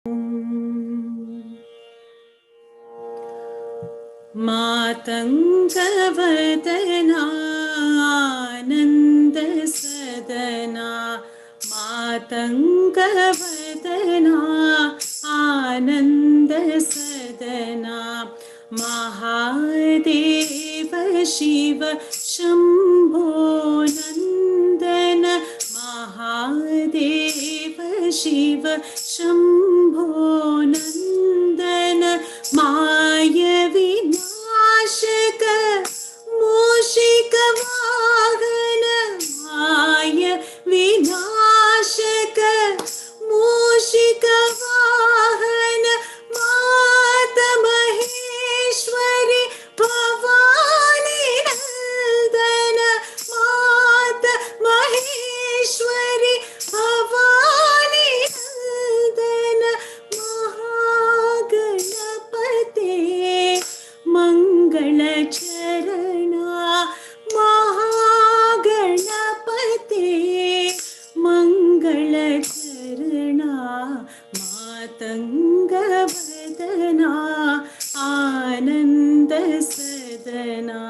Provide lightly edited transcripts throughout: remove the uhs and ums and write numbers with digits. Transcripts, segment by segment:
मातङ्गवदनानन्द सदना मातङ्गवदना आनन्द सदना महादेव शिव शम्भो नन्दन महादेव शिव शम्भो नन्दन my विनाशक मूषिक वाहन my विनाशक मूषिक वाहन मात महेश्वरी भवानी नन्दन मात महेश्वरी भवानी नन्दन महागणपते मङ्गलचरणा महागणपते मङ्गलचरणा मातङ्गवदना आनन्द सदना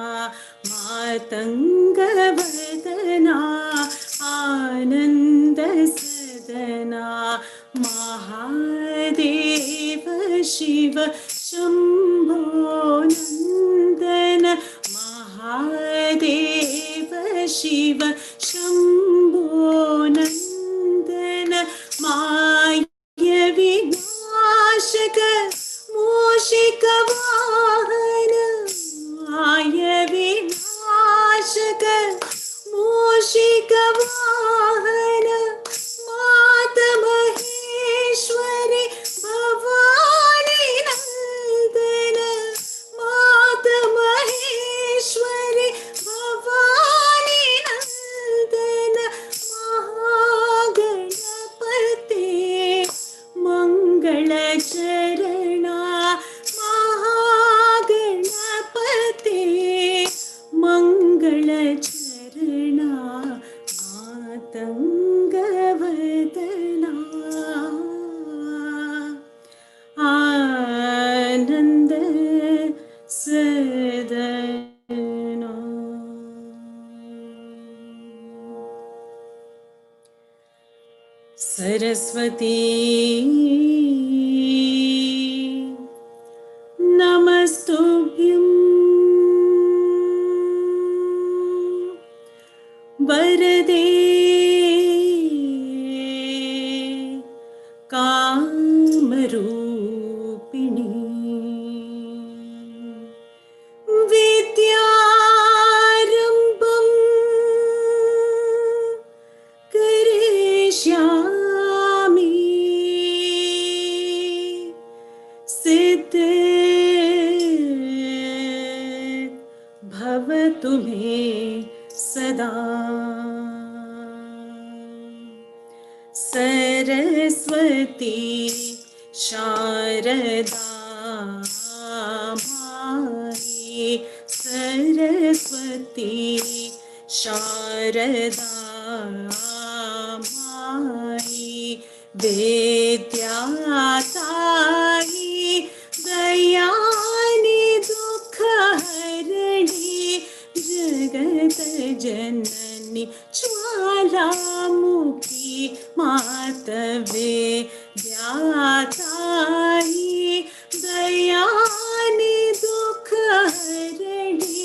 मातङ्गवदना आनन्द सदना महादेव शिव शम्भो नन्दन महादेव शिव शम्भो नन्दन माय विनाशक मूषिक वाहन माय विनाशक मूषिक वाहन मात महेश्वरी भवानी नन्दन मात महेश्वरी भवानी नन्दन महागणपते मङ्गलचरणा महागणपते मङ्गलचरणा मातङ्गवदना आनन्द सदना। सरस्वती नमस्तुभ्यं वरदे कामरूपिणी विद्यारम्भं करिष्यामि सिद्धिर् भवतु मे सदा। सरस्वती शारदा मायि सरस्वती शारदा मायि विद्यातायि दयानि दुःखहरणि जगत जननी ज्वालामुखी मातवे विद्यातायि दयानि दुःखहरणि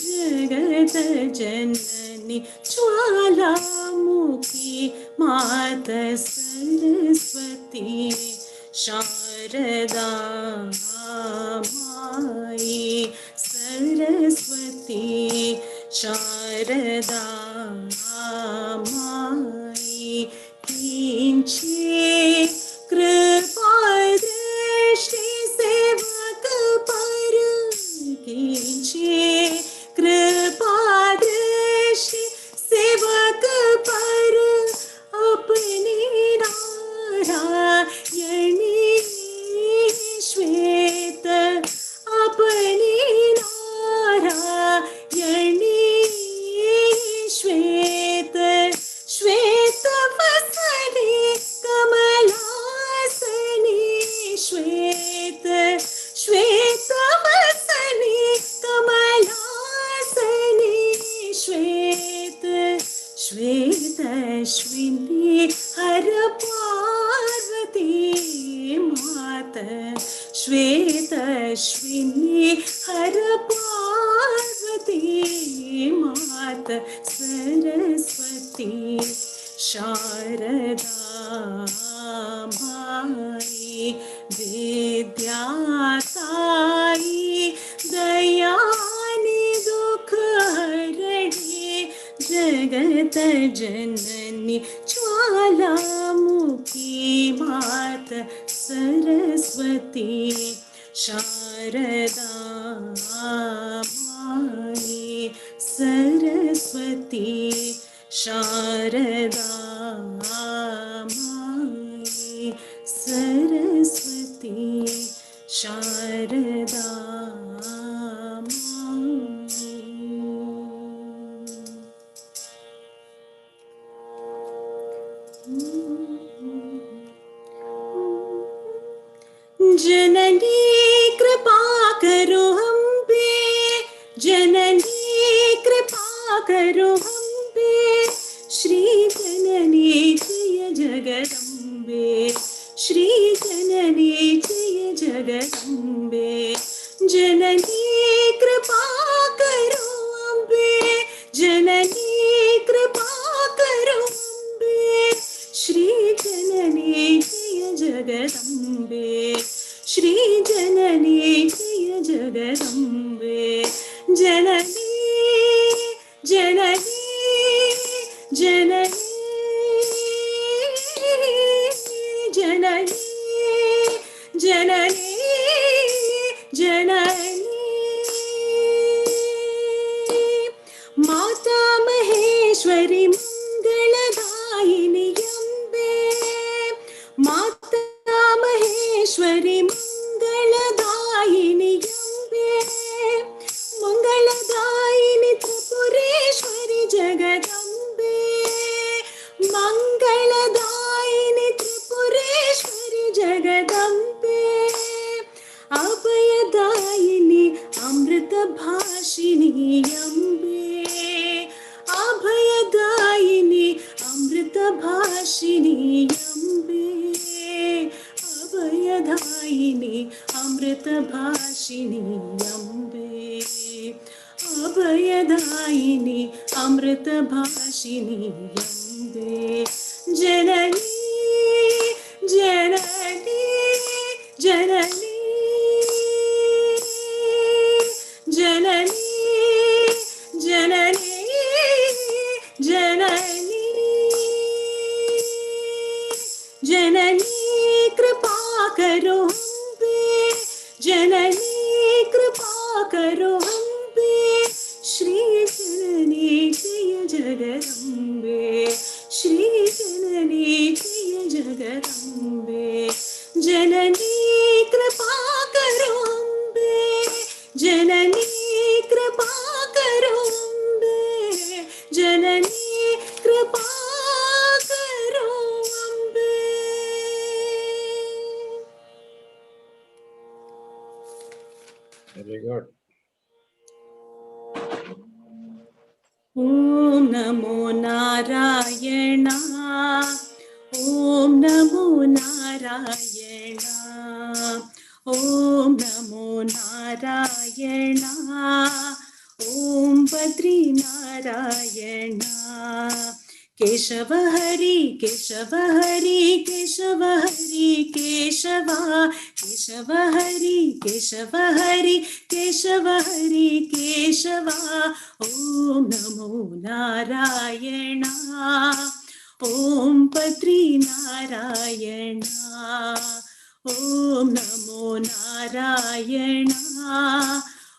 जगत जननी ज्वालामुखी मात सरस्वती शारदा मायि सरस्वती शारदा मायि किञ्चित् कृपा दृष्टि सेवक पर किञ्चित् कृपा दृष्टि सेवक पर अपनी नारायणी श्वेत अपनी नारायणी श्वेत श्वेत वसने कमल श्वेतश्विनी हर पार्वती मात सरस्वती शारदा माई विद्याताई दयानि दुख हरणी जगत जननी ज्वालामुखी मात सरस्वती शारदा माई सरस्वती शारदा माई सरस्वती शारदा जननी कृपा करो हम पे, जननी कृपा करो हम पे, श्री जननी जय जगदम्बे, श्री जननी जय जगदम्बे, जननी कृपा करो अम्बे, जननी कृपा करो अम्बे, श्री जननी जय जगदम्बे, श्री जननी जय जगदम्बे, जननी जननी जननी जननी जननी जननी माता महेश्वरी मंगलदायिनी अम्बे, माता महेश्वरी मंगलदायिनी अम्बे, मंगलदायिनी त्रिपुरेश्वरी जगदम्बे, मंगलदायिनी त्रिपुरेश्वरी जगदम्बे, अभयदायिनी अमृत भाषिणी अम्बे, अभयदायिनी अमृत भाषिणी अम्बे, अभयदायिनी अमृत भाषिणी अम्बे, अभयदायिनी अमृत भाषिणी अम्बे, जननी जननी जननी जननी जननी जननी जननी कृपा करो अम्बे, जननी कृपा करो अम्बे, श्री जननी जय जगदम्बे, श्री जननी जय जगदम्बे, जननी कृपा करो अम्बे, जननी कृपा करो अम्बे, जननी कृपा करो Ambe. Very good. Om Namo Narayana, Om Namo Narayana, Om Namo Narayana, Om Badrinarayana, Keshava Hari, Keshava Hari, Keshava Hari, Keshava, Keshava Hari, Keshava Hari, Keshava Hari, Keshava, Om Namo Narayana, Om Badrinarayana, Om Namo Narayana,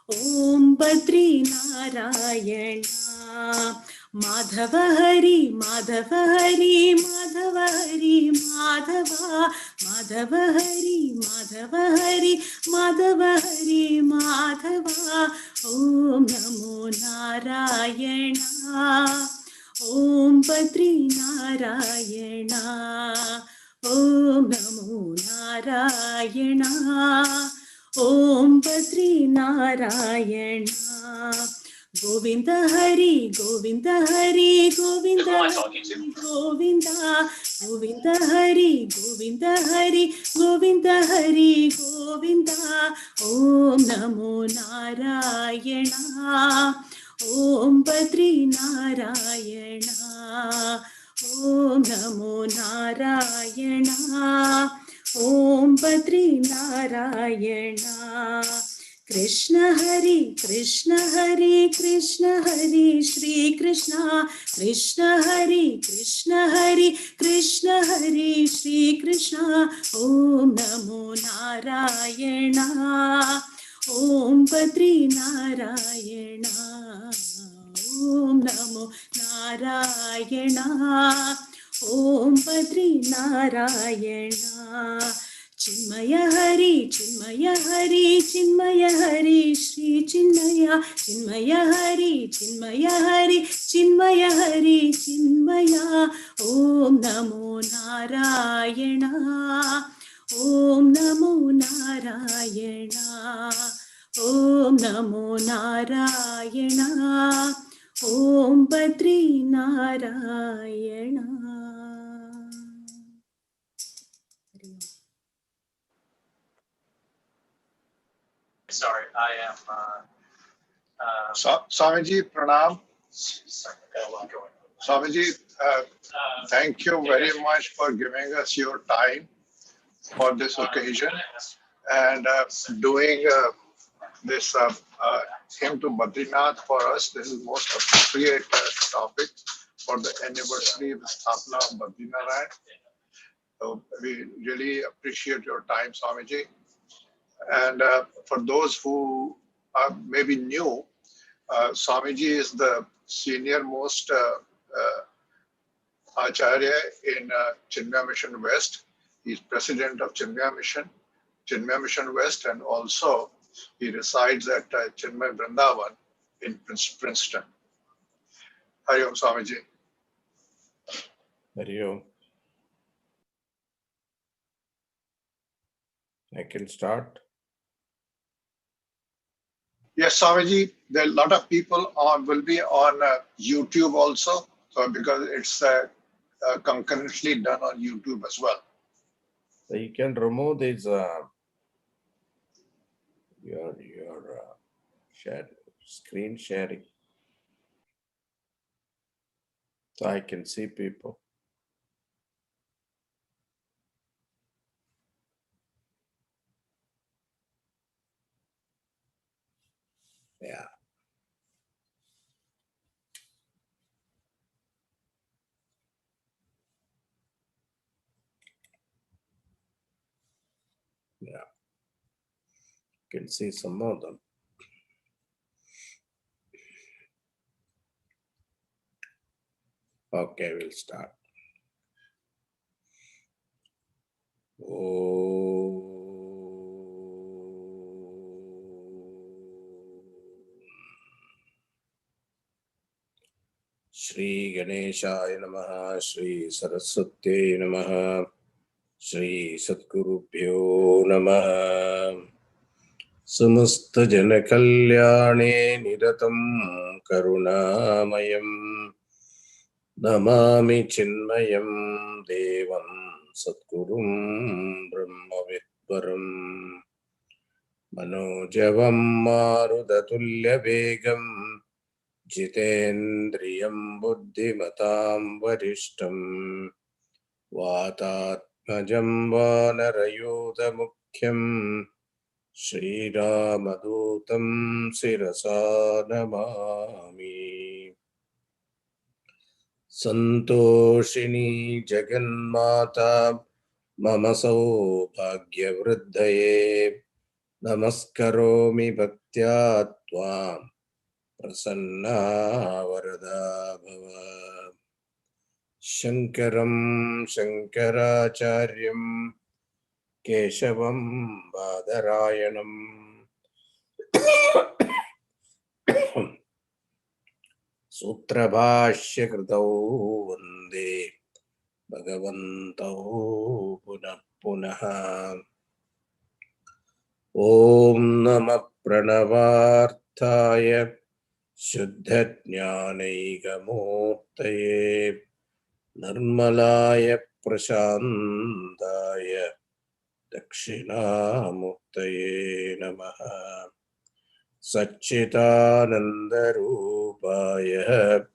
Om Badrinarayana, Madhava Hari, Madhava Hari, Madhava Hari, Madhava, Madhava Hari, Madhava Hari, Madhava Hari, Madhava, Om Namo Narayana, Om Badrinarayana, Om Namo Narayana, Om Badrinarayana, Govinda Hari, Govinda Hari, Govinda Hari, Govinda, Govinda Hari, Govinda Hari, Govinda Hari, Govinda. Om Namo Narayana, Om Badrinarayana, Om Namo Narayana, Om Badrinarayana. Krishna Hari, Krishna Hari, Krishna Hari, Shri Krishna. Krishna Hari, Krishna Hari, Krishna Hari, Shri Krishna. Om Namo Narayana, Om Badrinarayana, Om Namo Narayana, Om Badrinarayana. Chinmaya Hari, Chinmaya Hari, Chinmaya Hari, Shri Chinmaya. Chinmaya Hari, Chinmaya Hari, Chinmaya Hari, Chinmaya. Om Namo Narayana, Om Namo Narayana, Om Namo Narayana, Om Badrinarayana. Sorry, I am. Swamiji, Pranam. Swamiji, thank you very much for giving us your time for this occasion and doing this hymn to Badrinath for us. This is most appropriate topic for the anniversary of the Sthapana of Badrinarayana. So we really appreciate your time, Swamiji. And for those who are maybe new, Swamiji is the senior most acharya in Chinmaya Mission West. He's president of Chinmaya Mission West, and also he resides at Chinmaya Vrindavan in Princeton. Hari Om, Swamiji. Hari Om. I can start. Yes, Swamiji, there are a lot of people will be on YouTube also, so because it's concurrently done on YouTube as well. So you can remove this your screen sharing, so I can see people. Yeah. Yeah. You can see some of them. Okay, we'll start. Oh. Shri Ganeshaya Namaha, Shri Saraswati Namaha, Shri Satgurubhyo Namaha. Samasta Jana Kalyane Niratam Karunamayam Namami Chinmayam Devam Satgurum Brahmavidvaram Manojavam Marudhatulya Begam Jitendriyam Buddhimatam Varishtam Vatatmajam Vanarayuta Mukhyam Shri Ramadutam Sirasa Namami. Santoshini Jaganmata Mama Saubhagya Vruddhaye Namaskaromi Bhaktya Tvam Prasanna Varada Bhava. Shankaram Shankaracharyam Keshavam Badarayanam Sutrabhashya Kritau Vande Bhagavantau Punah Punah. Om Namah Pranavarthaya Shuddha Jnanaika Murtaye Nirmalaya Prashantaya Dakshinamurtaye Namaha Satchitanandarupaya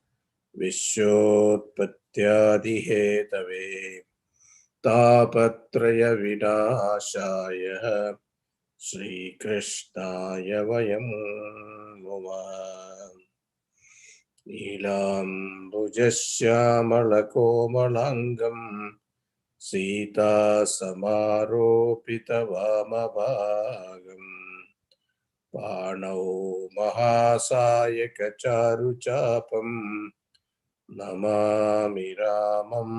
Vishwotpattyadihetave Tapatraya Vinashaya Sri Krishnaya Vayam Namaha Nilambujasyamalakomalangam Sita Samaropita Vamabhagam Panau Mahasayaka Charuchapam Namami Ramam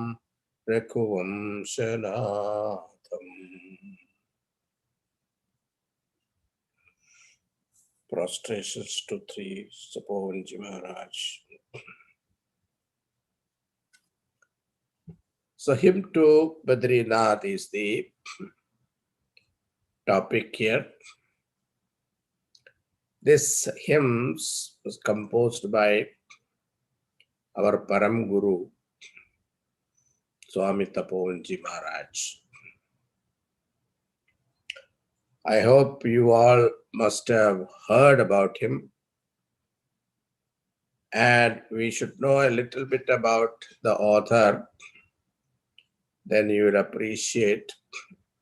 Raghuvamsanatham. Prostrations to three Tapovan Maharaj. So hymn to Badrinath is the topic here. This hymn was composed by our Param Guru, Swami Tapovanam Maharaj. I hope you all must have heard about him, and we should know a little bit about the author, then you will appreciate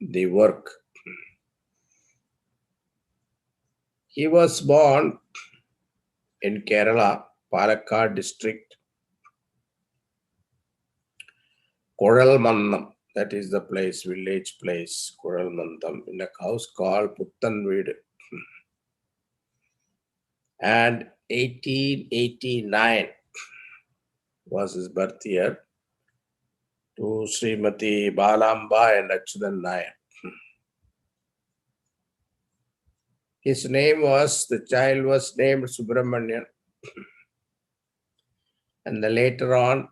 the work. He was born in Kerala, Palakkad district, Koralmannam, that is the place, village place, Koralmannam, in a house called Puttanveedu. And 1889 was his birth year to Srimati Balamba and Achyutan Nayak. His name was, the child was named Subramanian. And then later on,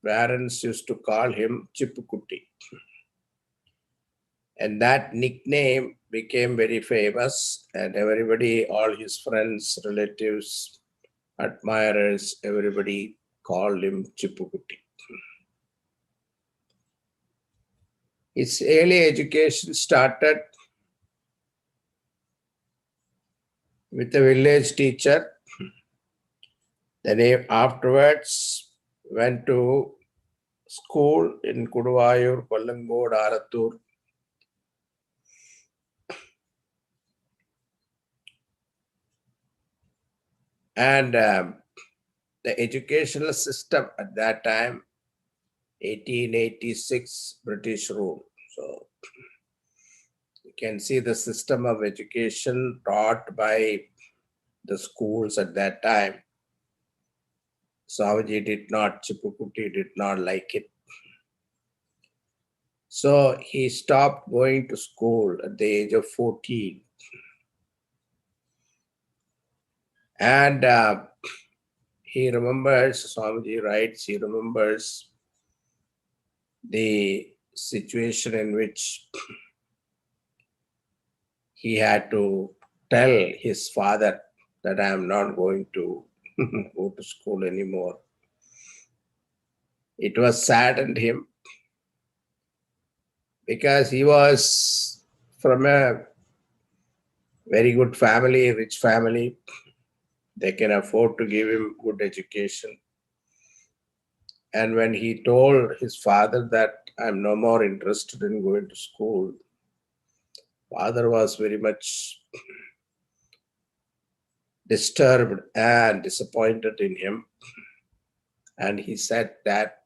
parents used to call him Chippukutti. And that nickname became very famous, and everybody, all his friends, relatives, admirers, everybody called him Chippukutti. His early education started with a village teacher. Then afterwards went to school in Kuduvayur, Kolangod, Arathur. And the educational system at that time, 1886, British rule. So you can see the system of education taught by the schools at that time. Swamiji Chippukutti did not like it. So he stopped going to school at the age of 14. And he remembers, Swamiji writes, he remembers the situation in which he had to tell his father that I am not going to go to school anymore. It was saddened him because he was from a very good family, rich family. They can afford to give him good education. And when he told his father that I'm no more interested in going to school, father was very much disturbed and disappointed in him. And he said that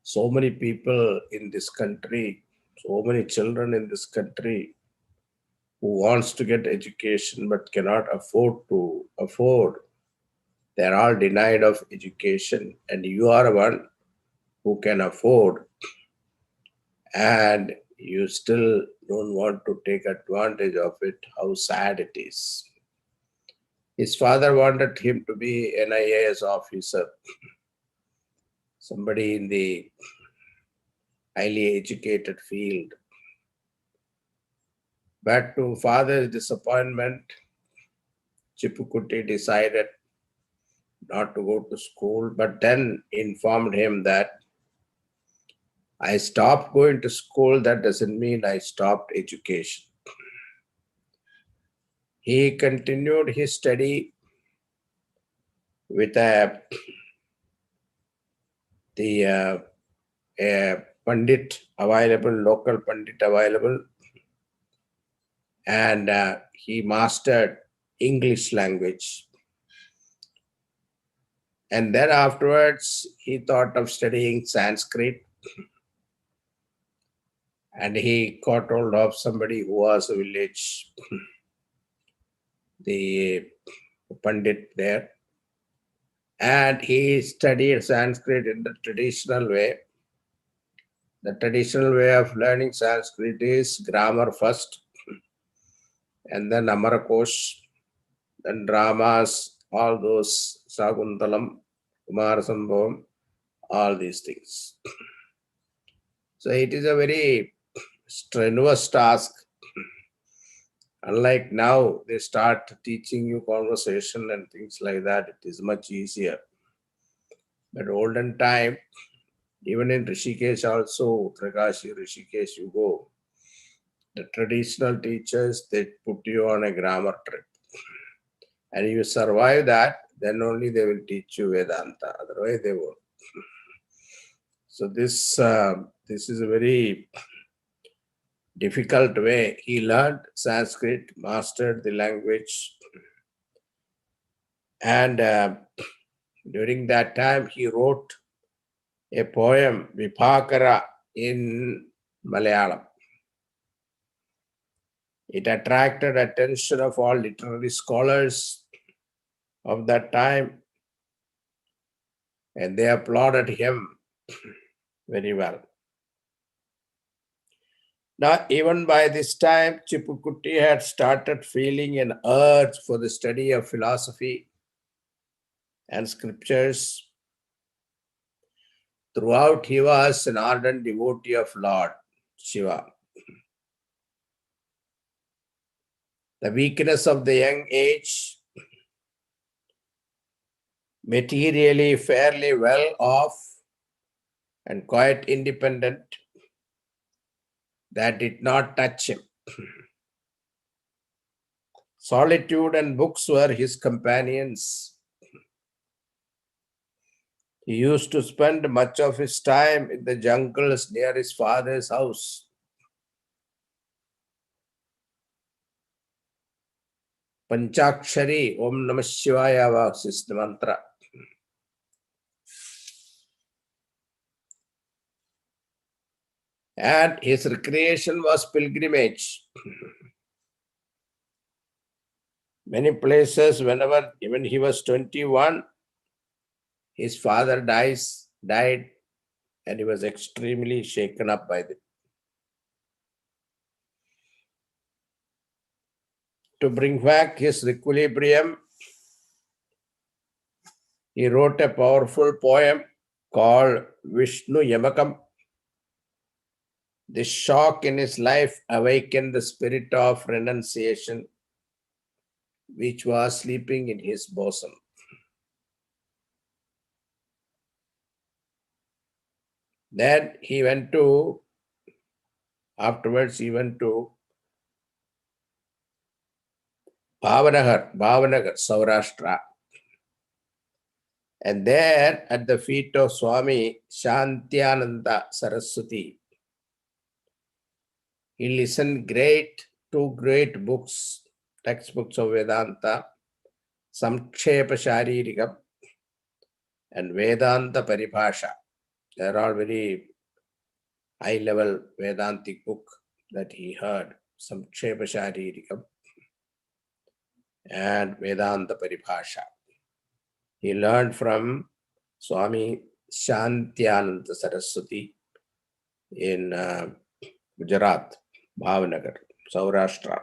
so many people in this country, so many children in this country who wants to get education but cannot afford. They're all denied of education, and you are one who can afford, and you still don't want to take advantage of it. How sad it is. His father wanted him to be an IAS officer, somebody in the highly educated field. But to father's disappointment, Chippukutti decided not to go to school, but then informed him that I stopped going to school. That doesn't mean I stopped education. He continued his study with a pandit available, local pandit available, and he mastered English language. And then afterwards, he thought of studying Sanskrit, and he caught hold of somebody who was a village, the pandit there, and he studied Sanskrit in the traditional way. The traditional way of learning Sanskrit is grammar first, and then Amarakosh, then dramas, all those Sakuntalam, Kumarasambhavam, all these things. So it is a very strenuous task. Unlike now, they start teaching you conversation and things like that. It is much easier. But olden time, even in Rishikesh also, Trakashi, Rishikesh, you go, the traditional teachers, they put you on a grammar trip. And you survive that, then only they will teach you Vedanta. Otherwise, they won't. So this is a very difficult way. He learned Sanskrit, mastered the language, and during that time he wrote a poem, Vipakara, in Malayalam. It attracted attention of all literary scholars of that time, and they applauded him very well. Now, even by this time, Chipukutti had started feeling an urge for the study of philosophy and scriptures. Throughout, he was an ardent devotee of Lord Shiva. The weakness of the young age, materially fairly well off and quite independent, that did not touch him. Solitude and books were his companions. He used to spend much of his time in the jungles near his father's house. Panchakshari, Om Namah Shivaya was his mantra. And his recreation was pilgrimage. Many places, whenever, even he was 21, his father died, and he was extremely shaken up by it. To bring back his equilibrium, he wrote a powerful poem called Vishnu Yamakam. This shock in his life awakened the spirit of renunciation, which was sleeping in his bosom. Then afterwards he went to Bhavanagar, Saurashtra. And there at the feet of Swami Shantananda Saraswati, he listened two great books, textbooks of Vedanta, Samkshepa Sharirikam and Vedanta Paribhasha. They are all very high-level Vedantic book that he heard, Samkshepa Sharirikam and Vedanta Paribhasha. He learned from Swami Shantananda Saraswati in Gujarat, Bhavanagar, Saurashtra.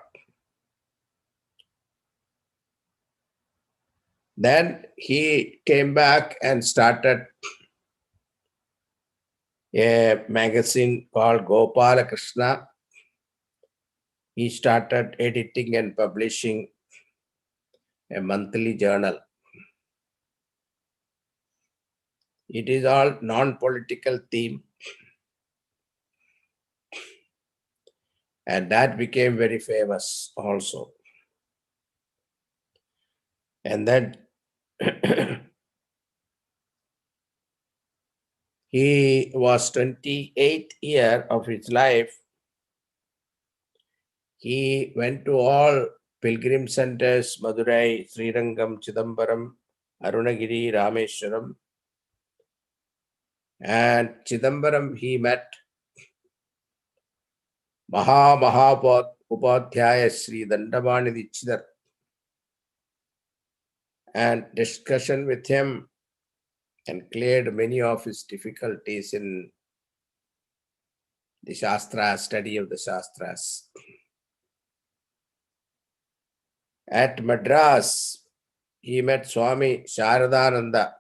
Then he came back and started a magazine called Gopala Krishna. He started editing and publishing a monthly journal. It is all non-political theme. And that became very famous also. And then he was 28th year of his life. He went to all pilgrim centers, Madurai, Srirangam, Chidambaram, Arunagiri, Rameshwaram. And Chidambaram, he met Upadhyaya Sri Dandavani Dichidar, and discussion with him and cleared many of his difficulties in the Shastras, study of the Shastras. At Madras, he met Swami Shantananda,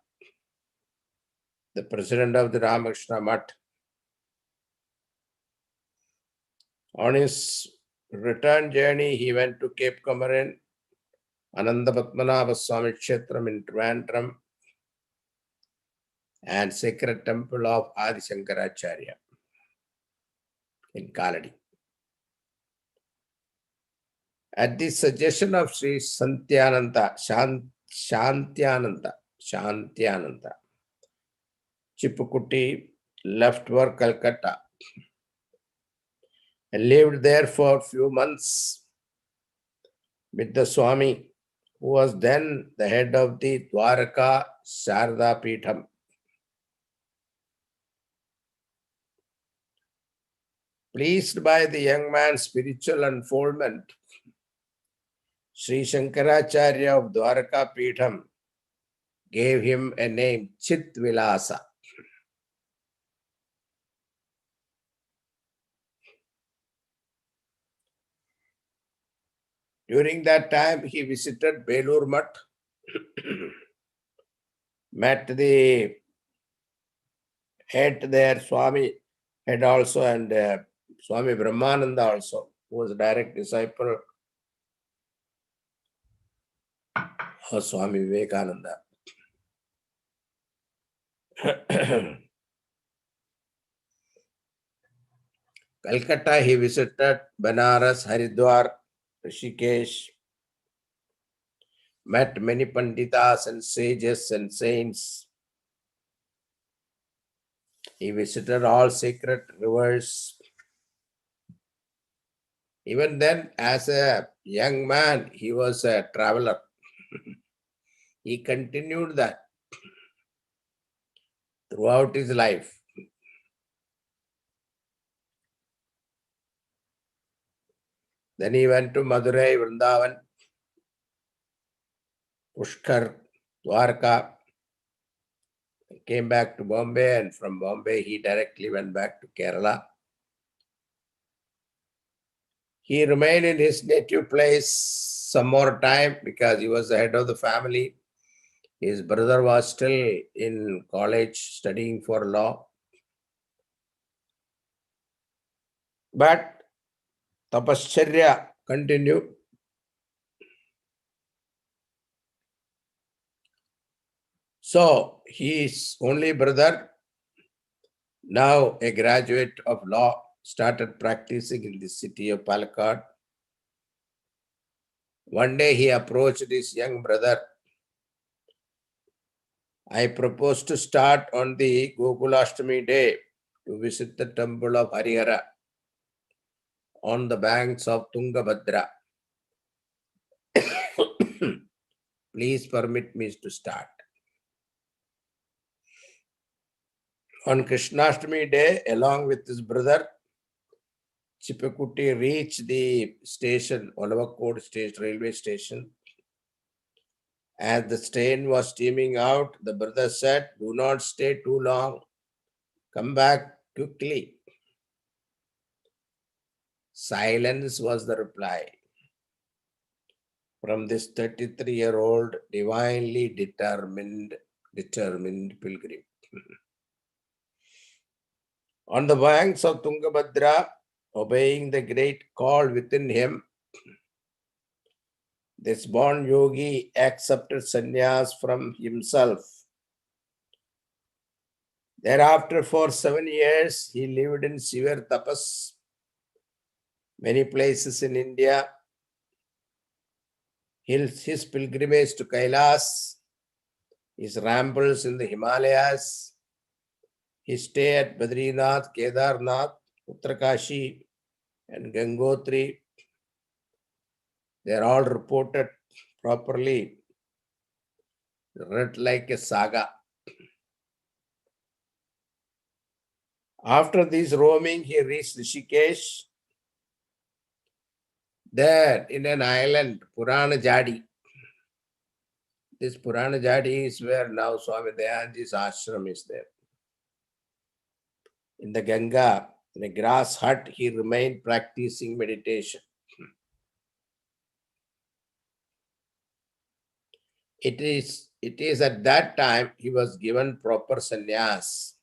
the president of the Ramakrishna Mutt. On his return journey, he went to Cape Comorin, Ananda Padmanabha Swami Kshetram in Trivandrum, and sacred temple of Adi Shankaracharya in Kaladi. At the suggestion of Sri Santyananda, Shantyananda, Chipukuti left for Calcutta and lived there for a few months with the Swami, who was then the head of the Dwaraka Sharda Peetham. Pleased by the young man's spiritual unfoldment, Sri Shankaracharya of Dwaraka Peetham gave him a name, Chit Vilasa. During that time, he visited Belur Mutt, met the head there, Swami head also, and Swami Brahmananda also, who was a direct disciple of Swami Vivekananda. Calcutta, he visited Banaras, Haridwar, Rishikesh, met many Panditas and sages and saints. He visited all sacred rivers. Even then, as a young man, he was a traveler. He continued that throughout his life. Then he went to Madurai, Vrindavan, Pushkar, Dwarka, came back to Bombay, and from Bombay he directly went back to Kerala. He remained in his native place some more time because he was the head of the family. His brother was still in college studying for law. But Tapascharya continued. So his only brother, now a graduate of law, started practicing in the city of Palakkad. One day he approached his young brother. I propose to start on the Gokulashtami day to visit the temple of Harihara on the banks of Tungabhadra. Please permit me to start. On Krishnashtami day, along with his brother, Chipakuti reached the station, Olavakode station, railway station. As the train was steaming out, the brother said, "Do not stay too long. Come back quickly." Silence was the reply from this 33-year-old divinely determined pilgrim. On the banks of Tungabhadra, obeying the great call within him, this born yogi accepted sannyas from himself Thereafter, for 7 years, he lived in severe tapas, many places in India. His pilgrimage to Kailas, his rambles in the Himalayas, his stay at Badrinath, Kedarnath, Uttarkashi, and Gangotri, they are all reported properly, read like a saga. After this roaming, he reached Rishikesh. There, in an island, Purana Jadi. This Purana Jadi is where now Swami Dayanji's ashram is there. In the Ganga, in a grass hut, he remained practicing meditation. It is at that time he was given proper sannyas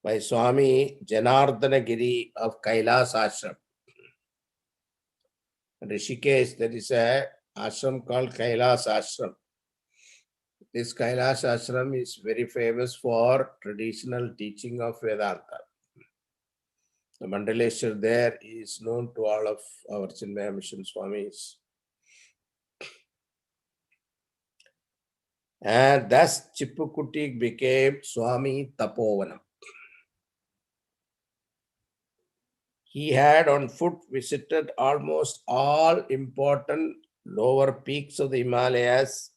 by Swami Janardhanagiri of Kailas ashram. Rishikesh, there is a ashram called Kailas ashram. This Kailas ashram is very famous for traditional teaching of Vedanta. The Mandaleshwar there is known to all of our Chinmaya Mission Swamis. And thus Chippukutti became Swami Tapovanam. He had on foot visited almost all important lower peaks of the Himalayas,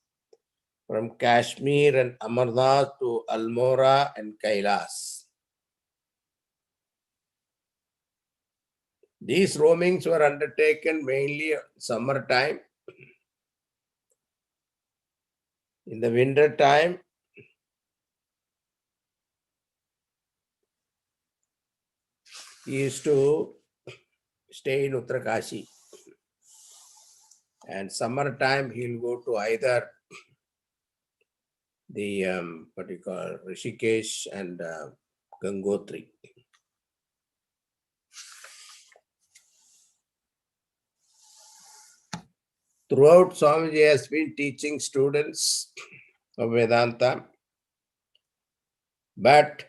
from Kashmir and Amarnath to Almora and Kailas. These roamings were undertaken mainly summertime. In the winter time, he used to stay in Uttarkashi. And summertime, he'll go to either the Rishikesh and Gangotri. Throughout, Swamiji has been teaching students of Vedanta, but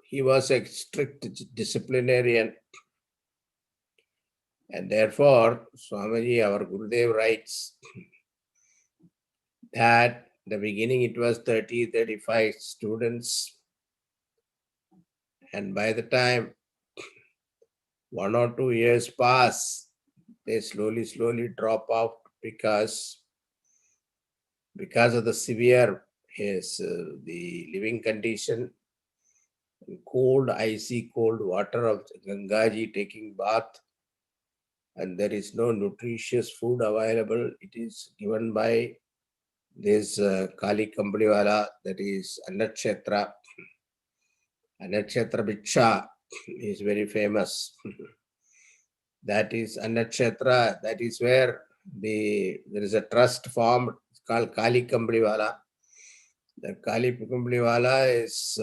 he was a strict disciplinarian, and therefore Swamiji, our Gurudev, writes that in the beginning it was 30-35 students, and by the time 1 or 2 years pass, they slowly drop out because of the severe the living condition, cold, icy cold water of Gangaji, taking bath, and there is no nutritious food available. It is given by this Kali Kambliwala, that is Annakshetra. Annakshetra Bhiksha is very famous. That is Annakshetra, that is where there is a trust formed called Kali Kambliwala. The Kali Kambliwala is,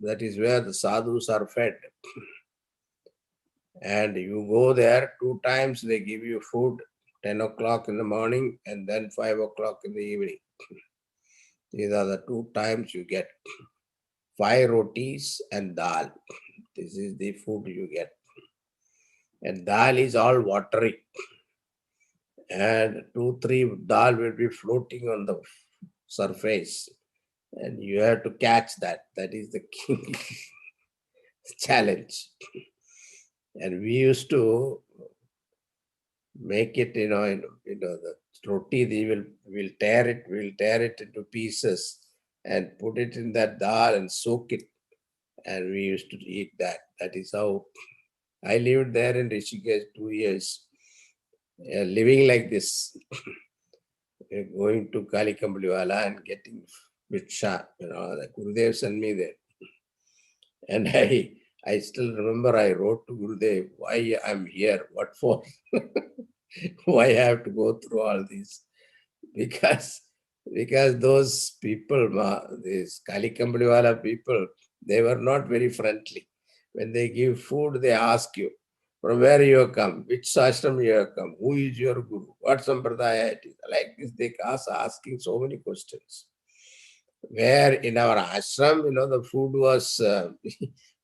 that is where the sadhus are fed. And you go there 2 times, they give you food, 10 o'clock in the morning and then 5 o'clock in the evening. These are the 2 times you get. 5 rotis and dal. This is the food you get. And dal is all watery. And 2-3 dal will be floating on the surface. And you have to catch that. That is the king challenge. And we used to make it, the roti, we'll tear it into pieces and put it in that dal and soak it. And we used to eat that. That is how I lived there in Rishikesh 2 years, living like this, going to Kali Kambliwala and getting Bhiksha. The Gurudev sent me there. And I still remember I wrote to Gurudev, why I'm here, what for? Why I have to go through all this? Because those people, these Kali Kambliwala people, they were not very friendly. When they give food, they ask you, from where you have come, which ashram you have come, who is your guru, what sampradaya it is. Like this, they asking so many questions. where in our ashram, the food was,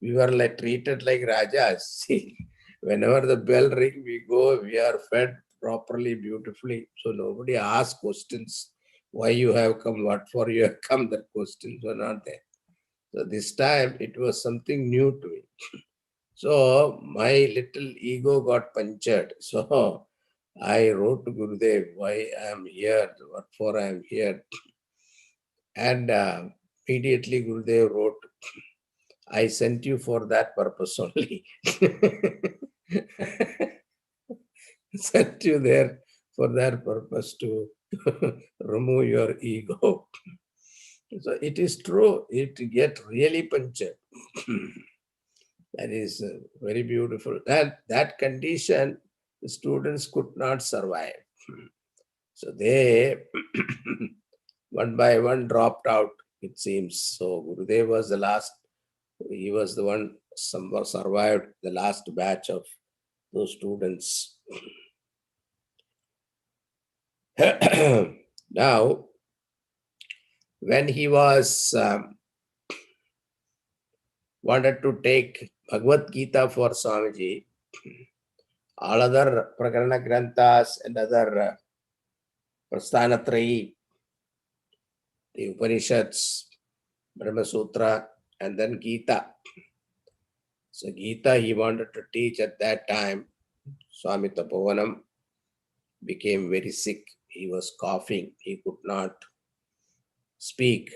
we were like treated like rajas. See, whenever the bell ring, we go, we are fed properly, beautifully. So nobody asks questions, why you have come, what for you have come, that questions were not there. So this time it was something new to me. So my little ego got punctured. So I wrote to Gurudev, why I am here, what for I am here. And immediately Gurudev wrote, I sent you for that purpose only. Sent you there for that purpose to remove your ego. So it is true, it get really punctured. That is very beautiful. That condition, the students could not survive. So they one by one dropped out, it seems. So Gurudev was the last. He was the one survived the last batch of those students. Now, when he was wanted to take Bhagavad Gita for Swamiji, all other Prakarana Granthas and other Prasthanatrayi, the Upanishads, Brahma Sutra, and then Gita. So Gita he wanted to teach at that time. Swami Tapovanam became very sick. He was coughing. He could not speak.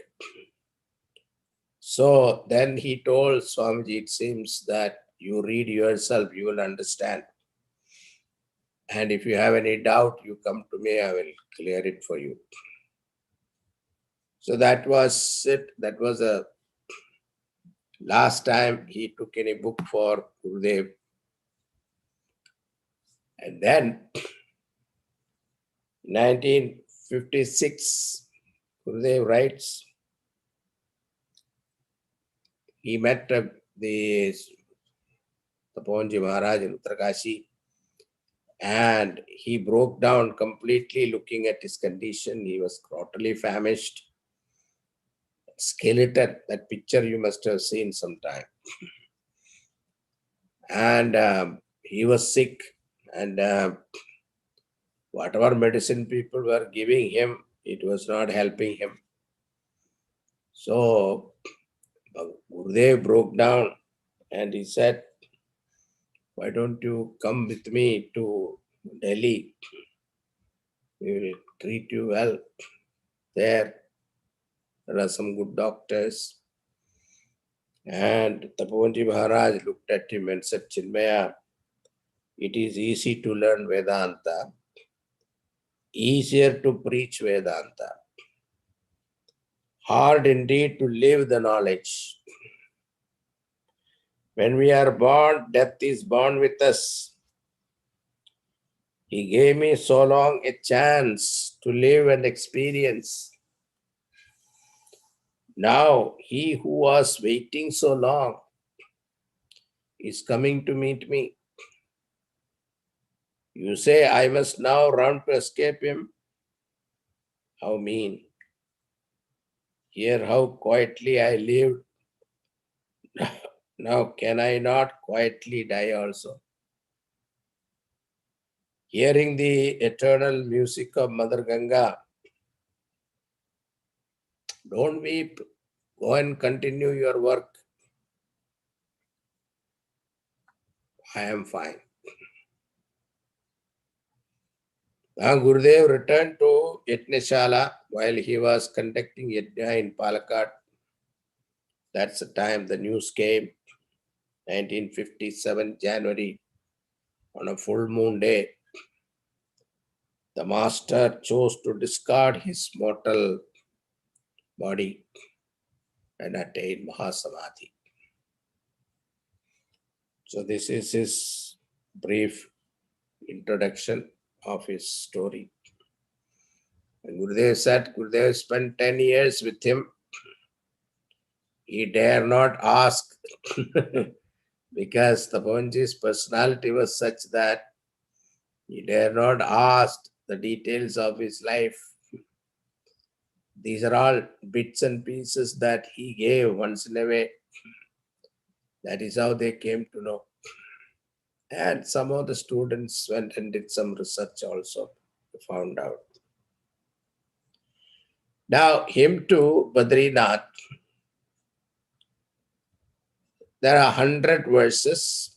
So then he told Swamiji, it seems that you read yourself, you will understand. And if you have any doubt, you come to me, I will clear it for you. So that was it. That was the last time he took any book for Gurudev. And then 1956, Gurudev writes, he met the Taponji Maharaj in Uttarkashi, and he broke down completely looking at his condition. He was totally famished. Skeleton, that picture you must have seen sometime. And he was sick, and whatever medicine people were giving him, it was not helping him. So Gurudev broke down and he said, why don't you come with me to Delhi? We will treat you well. There are some good doctors. And Tapovanji Maharaj looked at him and said, Chinmaya, it is easy to learn Vedanta, easier to preach Vedanta, hard indeed to live the knowledge. When we are born, death is born with us. He gave me so long a chance to live and experience. Now, he who was waiting so long is coming to meet me. You say, I must now run to escape him? How mean. Hear how quietly I lived. Now can I not quietly die also? Hearing the eternal music of Mother Ganga, don't weep. Go and continue your work. I am fine. Now Gurudev returned to Yajnashala while he was conducting Yajna in Palakkad. That's the time the news came, 1957 January, on a full moon day. The master chose to discard his mortal body and attain Mahasamadhi. So this is his brief introduction of his story. And Gurudev said, Gurudev spent 10 years with him. He dare not ask because Tapovanji's personality was such that he dare not ask the details of his life. These are all bits and pieces that he gave once in a way. That is how they came to know. And some of the students went and did some research also, found out. Now, hymn to Badrinath, there are 100 verses.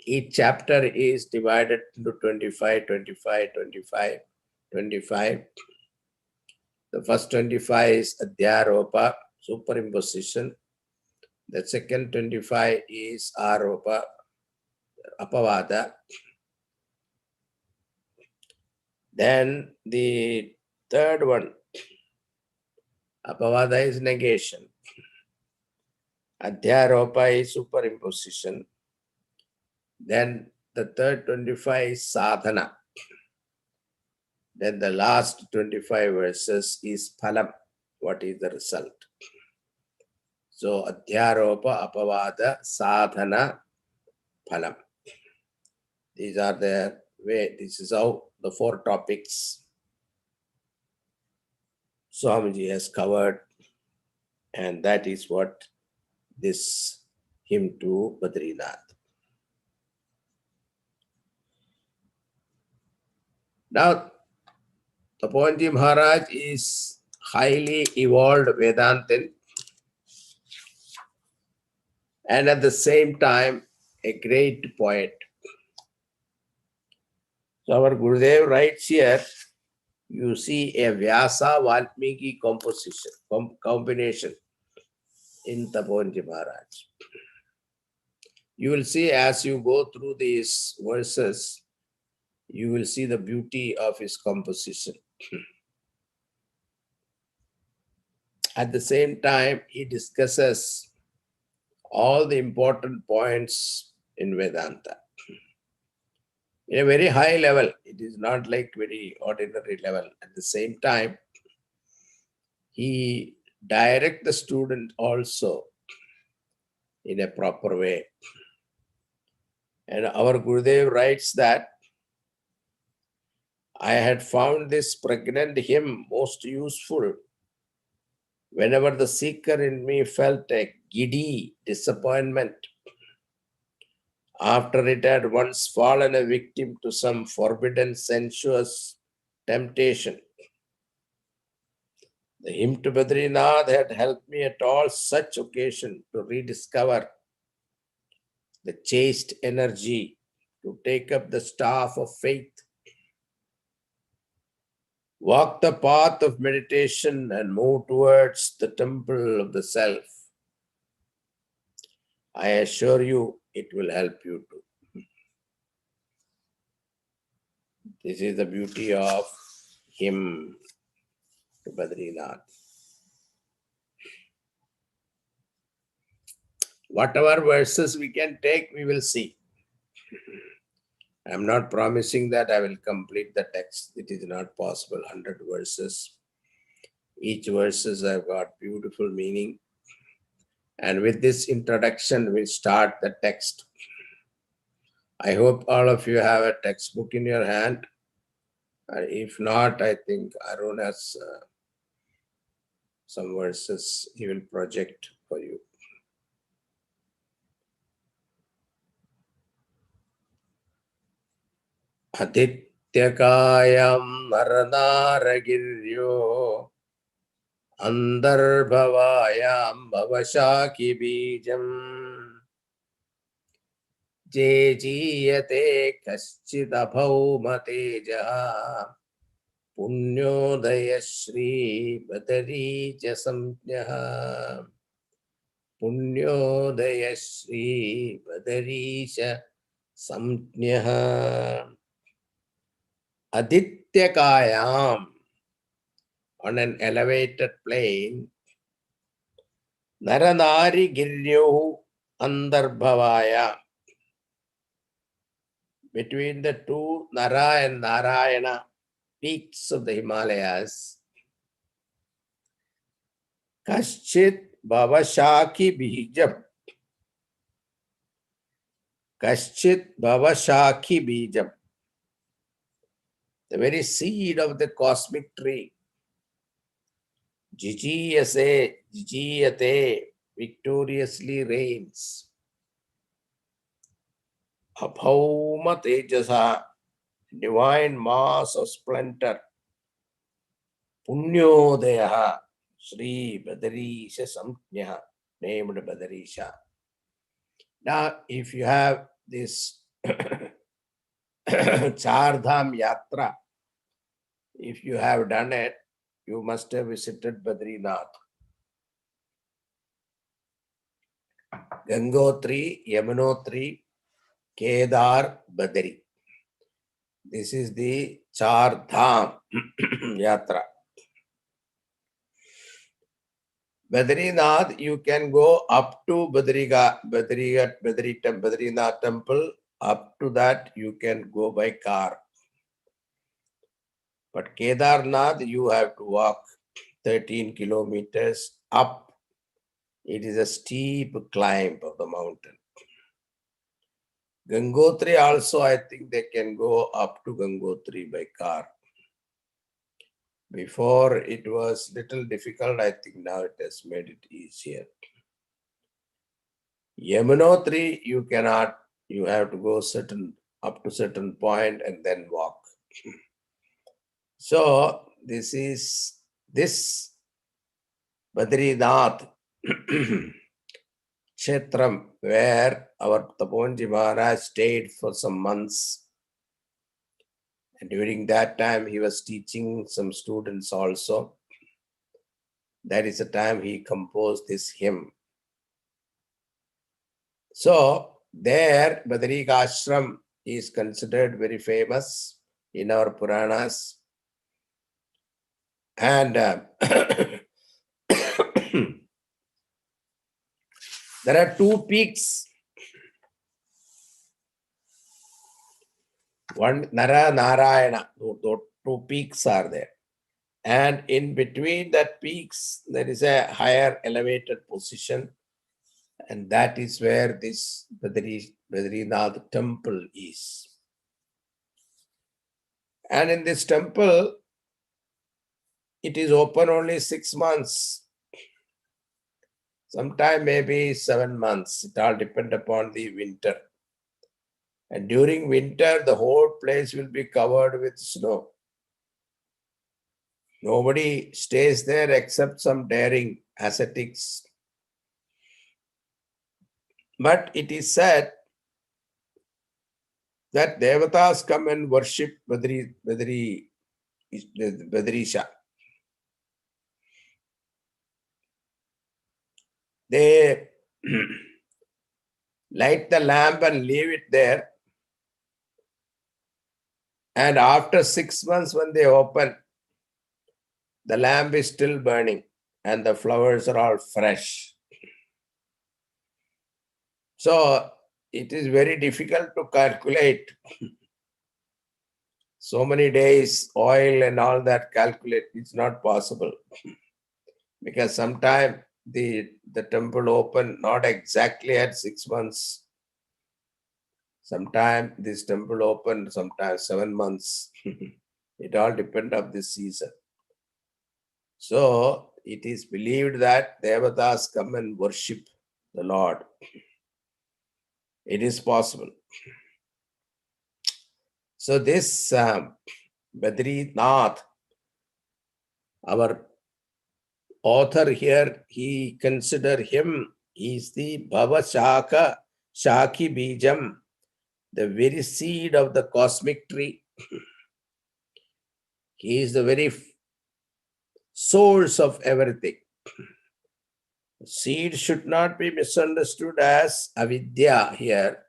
Each chapter is divided into 25, 25, 25, 25. The first 25 is Adhyaropa, superimposition. The second 25 is Aropa, Apavada. Then the third one, Apavada is negation. Adhyaropa is superimposition. Then the third 25 is sadhana. Then the last 25 verses is phalam. What is the result? So adhyaropa, apavada, sadhana, phalam. These are the way, this is how the 4 topics Swamiji has covered, and that is what this hymn to Badrinath. Now, Tapovanji Maharaj is highly evolved Vedantin and at the same time a great poet. So our Gurudev writes here, you see a Vyasa Valmiki composition, combination in Tapovanji Maharaj. You will see as you go through these verses, you will see the beauty of his composition. At the same time, he discusses all the important points in Vedanta. In a very high level, it is not like very ordinary level. At the same time, he directs the student also in a proper way. And our Gurudev writes that, I had found this pregnant hymn most useful whenever the seeker in me felt a giddy disappointment after it had once fallen a victim to some forbidden sensuous temptation. The hymn to Badrinath had helped me at all such occasion to rediscover the chaste energy to take up the staff of faith, walk the path of meditation and move towards the temple of the self. I assure you, it will help you too. This is the beauty of hymn to Badrinath. Whatever verses we can take, we will see. I am not promising that I will complete the text. It is not possible. 100 verses. Each verses have got beautiful meaning. And with this introduction, we'll start the text. I hope all of you have a textbook in your hand. If not, I think Arun has some verses he will project for you. Adityakayam naranaragiryo andarbhavayam bhavashaki bijam jejiyate kaschidabhaumateja punyodaya shri badrija samjnaha punyodaya shri badrija samjnaha. Adityakayam, on an elevated plane, Naranari Giryo Andarbhavaya, between the two Nara and Narayana peaks of the Himalayas, Kaschit Bhavashaki Bijam. Kaschit Bhavashaki Bijam. The very seed of the cosmic tree Jijiyase, jijiyate, victoriously reigns. Abhauma tejasa, divine mass of splendor. Punyodayaha, Sri Badrisha Samjnaha, named Badrisha. Now, if you have this Char Dham Yatra, if you have done it, you must have visited Badrinath. Gangotri, Yamunotri, Kedar, Badri. This is the Char Dham Yatra. Badrinath, you can go up to Badrinath temple. Up to that, you can go by car. But Kedarnath, you have to walk 13 kilometers up. It is a steep climb of the mountain. Gangotri also, I think they can go up to Gangotri by car. Before it was little difficult. I think now it has made it easier. Yamunotri, you cannot. You have to go up to certain point and then walk. So this is this Badrinath Kshetram, where our Taponji Maharaj stayed for some months. And during that time, he was teaching some students also. That is the time he composed this hymn. So there, Badrika Ashram is considered very famous in our Puranas. And there are two peaks. One Nara Narayana, those two peaks are there. And in between that peaks, there is a higher elevated position. And that is where this Badrinath temple is. And in this temple, it is open only 6 months. Sometime maybe 7 months. It all depends upon the winter. And during winter, the whole place will be covered with snow. Nobody stays there except some daring ascetics. But it is said that devatas come and worship Badrisha. They light the lamp and leave it there. And after 6 months, when they open, the lamp is still burning and the flowers are all fresh. So it is very difficult to calculate. So many days, oil and all that calculate, it's not possible. Because sometimes the temple open not exactly at 6 months. Sometimes this temple open, sometimes 7 months. It all depends on this season. So it is believed that devatas come and worship the Lord. It is possible. So this Badrinath, our author here, he consider him is the Bhava Shaki Bijam, the very seed of the cosmic tree. He is the very source of everything. Seed should not be misunderstood as avidya here.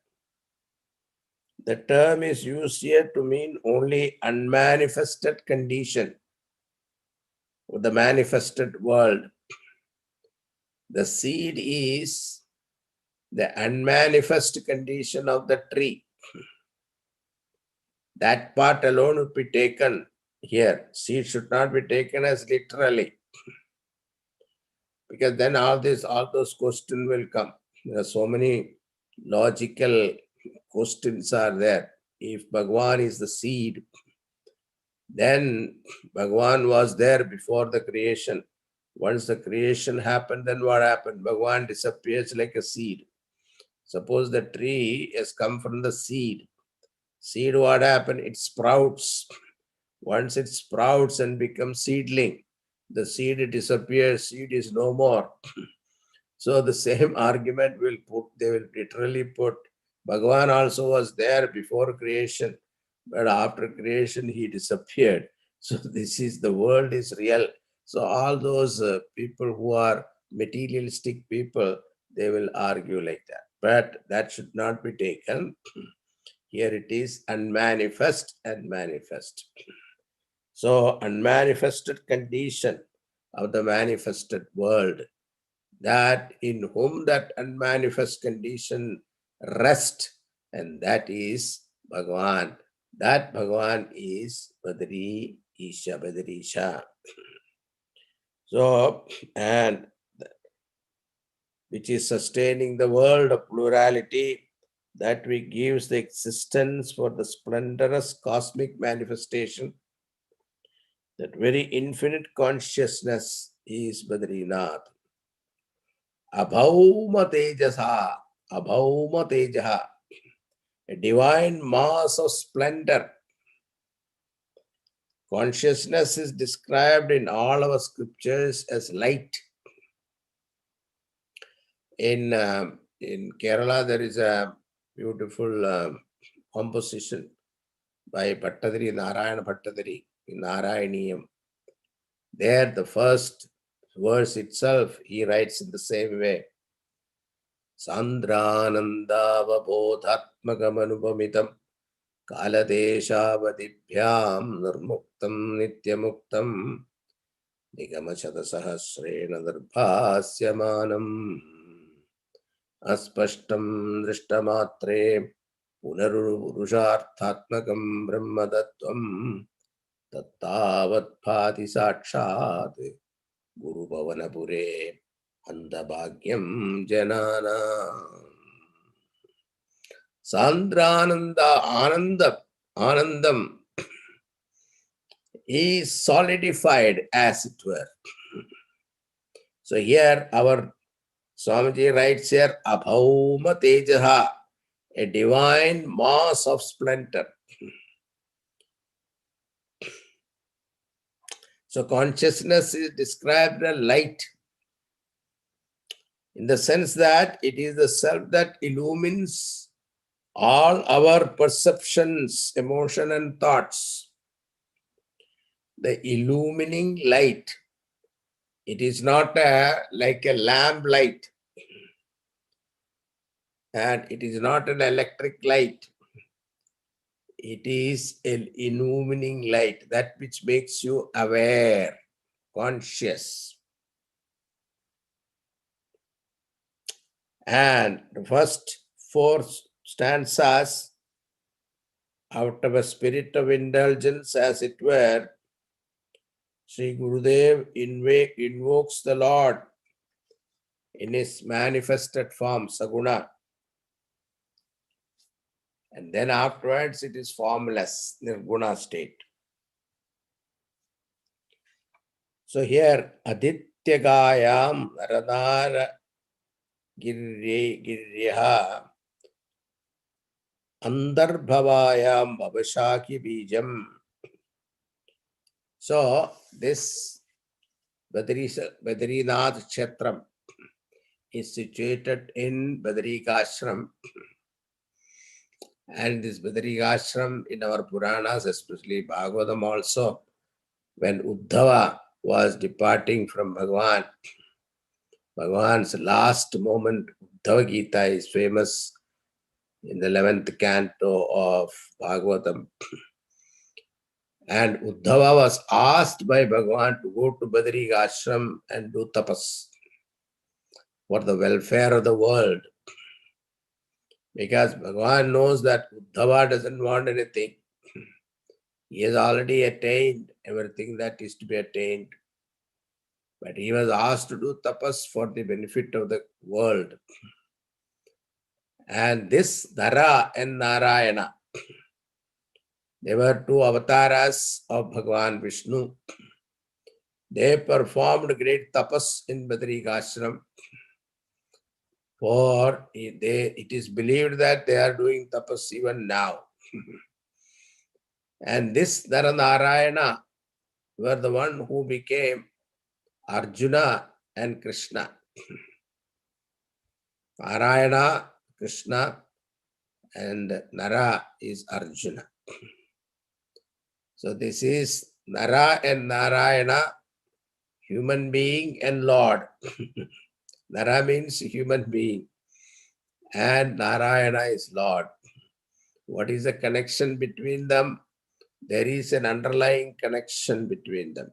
The term is used here to mean only unmanifested condition of the manifested world. The seed is the unmanifest condition of the tree. That part alone would be taken here. Seed should not be taken as literally. Because then all those questions will come. There are so many logical questions are there. If Bhagwan is the seed, then Bhagwan was there before the creation. Once the creation happened, then what happened? Bhagavan disappears like a seed. Suppose the tree has come from the seed. Seed, what happened? It sprouts. Once it sprouts and becomes seedling, the seed disappears, seed is no more. So the same argument they will literally put, Bhagavan also was there before creation, but after creation he disappeared. So this is, the world is real. So all those people who are materialistic people, they will argue like that. But that should not be taken. Here it is unmanifest and manifest. So unmanifested condition of the manifested world, that in whom that unmanifest condition rest, and that is Bhagavan. That Bhagavan is Badri Isha, Badrisha. So, and which is sustaining the world of plurality, that we gives the existence for the splendorous cosmic manifestation. That very infinite consciousness is Badrinath. Abhauma Tejaha, Abhauma Tejaha, a divine mass of splendor. Consciousness is described in all our scriptures as light. In Kerala, there is a beautiful composition by Bhattadari, Narayana Bhattadari, in Narayaniyam. There, the first verse itself, he writes in the same way. Sandranandavabodhatmagamanupamitam kaladeshavadibhyam nirmuktam nityamuktam nigamachadasahasrena nirbhasyamanam aspashtam drishtamatre punarurusharthatmakam brahmadattvam tattavat bhati sakshat Guru Bhavanapure Andabhagyam Janana. Sandrananda Anandam is solidified, as it were. So here our Swamiji writes here, Abhauma Tejaha, a divine mass of splendor. So consciousness is described as light, in the sense that it is the self that illumines all our perceptions, emotion and thoughts. The illumining light. It is not like a lamp light, and it is not an electric light. It is an illumining light, that which makes you aware, conscious. And the first 4 stanzas, out of a spirit of indulgence, as it were, Sri Gurudev invokes the Lord in his manifested form, Saguna. And then afterwards it is formless, Nirguna state. So here, Adityagayam Radhara Giryaha Andarbhavayam Babashaki Bijam. So this Badrinath Kshetram is situated in Badrikashram. And this Badrikashram in our Puranas, especially Bhagavatam also, when Uddhava was departing from Bhagavan, Bhagavan's last moment, Uddhava Gita, is famous in the 11th canto of Bhagavatam. And Uddhava was asked by Bhagavan to go to Badrikashram and do tapas for the welfare of the world. Because Bhagavan knows that Uddhava doesn't want anything. He has already attained everything that is to be attained. But he was asked to do tapas for the benefit of the world. And this Dhara and Narayana, they were 2 avatars of Bhagavan Vishnu. They performed great tapas in Badri ashram. For it is believed that they are doing tapas even now. And this Naranarayana were the one who became Arjuna and Krishna. Narayana, Krishna, and Nara is Arjuna. So this is Nara and Narayana, human being and Lord. Nara means human being and Narayana is Lord. What is the connection between them? There is an underlying connection between them.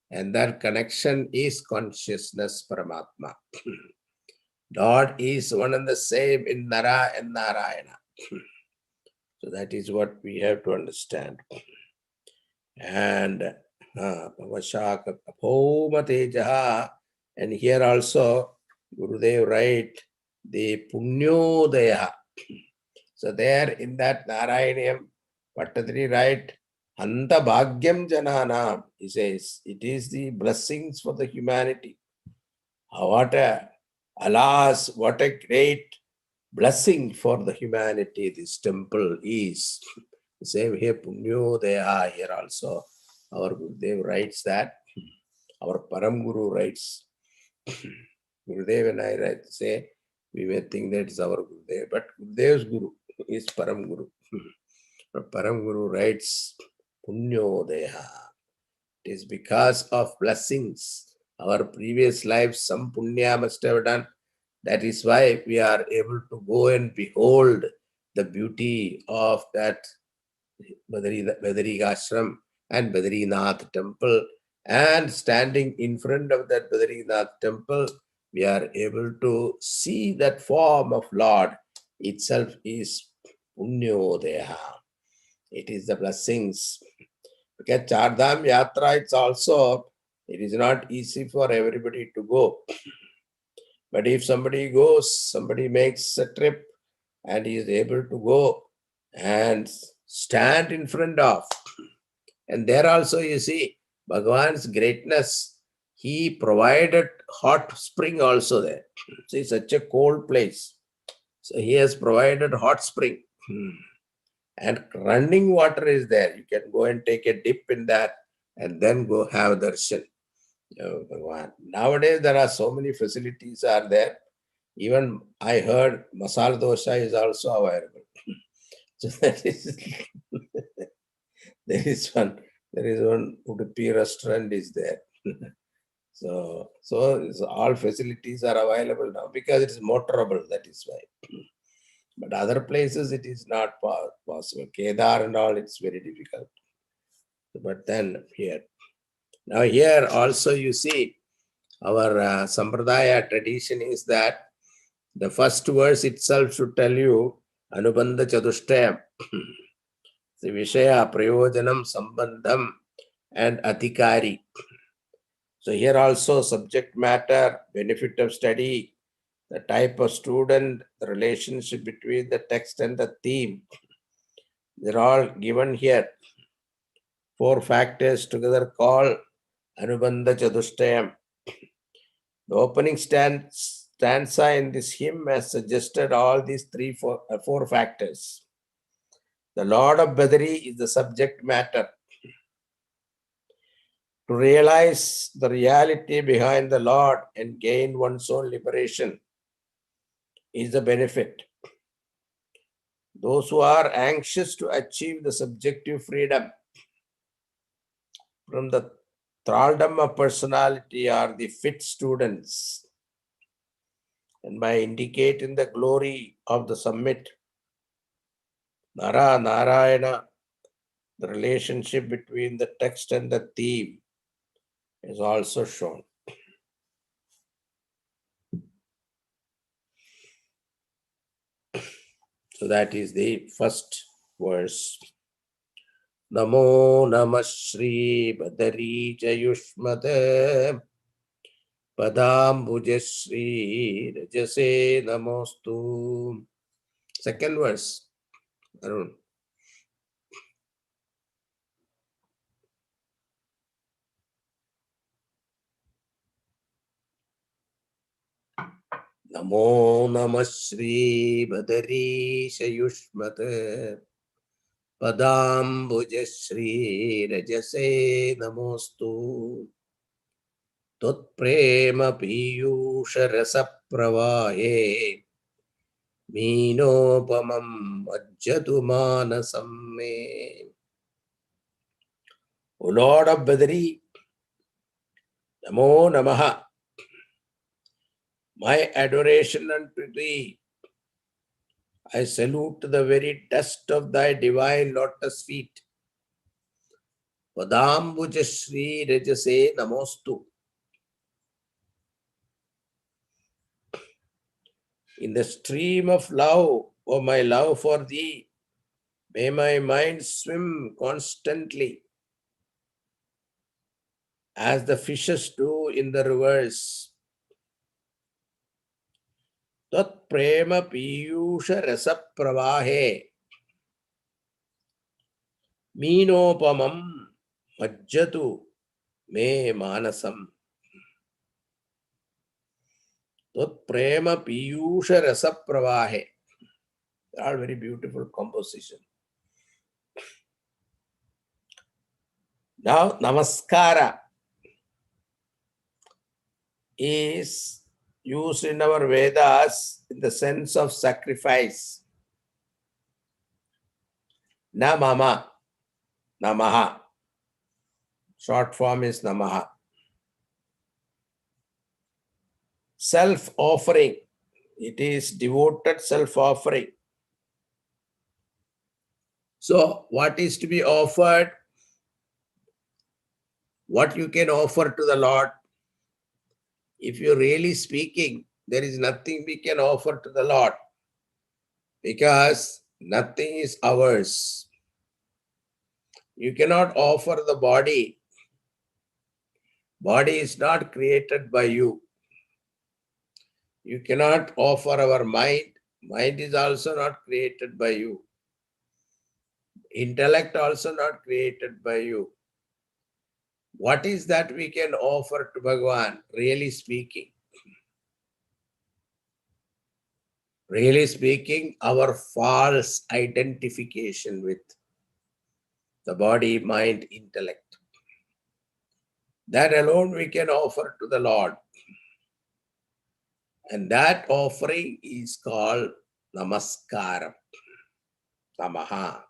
And that connection is consciousness Paramatma. Lord is one and the same in Nara and Narayana. So that is what we have to understand. And Vashaka Tapoma Tejaha. And here also Gurudev write the Punyodaya. So there in that Narayaniam, Pattadri write Anta Bhagyam Jananam. He says it is the blessings for the humanity. What a, alas, what a great blessing for the humanity this temple is. The same here, Punyodaya, here also. Our Gurudev writes that. Our Param Guru writes. Gurudev and I write, say, we may think that is our Gurudev, but Gurudev's Guru is Param Guru. But Param Guru writes, Punyodaya. It is because of blessings. Our previous lives, some punya must have done. That is why we are able to go and behold the beauty of that Badri ashram and Badrinath temple. And standing in front of that Badrinath temple, we are able to see that form of Lord itself is Punyodaya. It is the blessings. Because Chardham Yatra, it is not easy for everybody to go. But if somebody goes, somebody makes a trip and he is able to go and stand in front of. And there also you see Bhagavan's greatness. He provided hot spring also there. See, such a cold place. So he has provided hot spring. And running water is there. You can go and take a dip in that and then go have darshan. Nowadays, there are so many facilities are there. Even I heard masala dosha is also available. So that is, there is one Udupi restaurant is there. So all facilities are available now because it is motorable, that is why. But other places it is not possible. Kedar and all, it's very difficult. But then here. Now here also you see our Sampradaya tradition is that the first verse itself should tell you Anubandha Chatushtayam. The Vishaya, Prayojanam, Sambandham and Adhikari. So here also subject matter, benefit of study, the type of student, the relationship between the text and the theme. They're all given here. 4 factors together called Anubandha Chatushtayam. The opening stanza in this hymn has suggested all these 4 factors. The Lord of Badri is the subject matter. To realize the reality behind the Lord and gain one's own liberation is the benefit. Those who are anxious to achieve the subjective freedom from the thraldom of personality are the fit students. And by indicating the glory of the summit, Nara, Narayana, the relationship between the text and the theme is also shown. So that is the first verse. Namo Namah Shri Badri Jayushmate Padambuja Shri Rajase Namostu. Second verse, Arun. Namo Namah Shri Badarisha Yushmate Padambuja Shri Rajase Namostu Tot Prema Piyusha Rasa Pravahe Meenopamam Ajjatu Manasam Me. O Lord of Badri, Namo Namaha. My adoration unto thee. I salute the very dust of thy divine lotus feet. Padambuja Shri Rajase Namostu. In the stream of love, O my love for thee, may my mind swim constantly as the fishes do in the rivers. Tat prema piyusha rasa pravahe meenopamam majjatu me manasam. Tat prema piyusha rasa pravahe. They are very beautiful composition. Now, namaskara is used in our Vedas in the sense of sacrifice. Namama, namaha. Short form is namaha. Self-offering. It is devoted self-offering. So, what is to be offered? What you can offer to the Lord? If you're really speaking, there is nothing we can offer to the Lord because nothing is ours. You cannot offer the body. Body is not created by you. You cannot offer our mind. Mind is also not created by you. Intellect also not created by you. What is that we can offer to Bhagavan, really speaking? Really speaking, our false identification with the body, mind, intellect. That alone we can offer to the Lord. And that offering is called namaskaram. Namaha.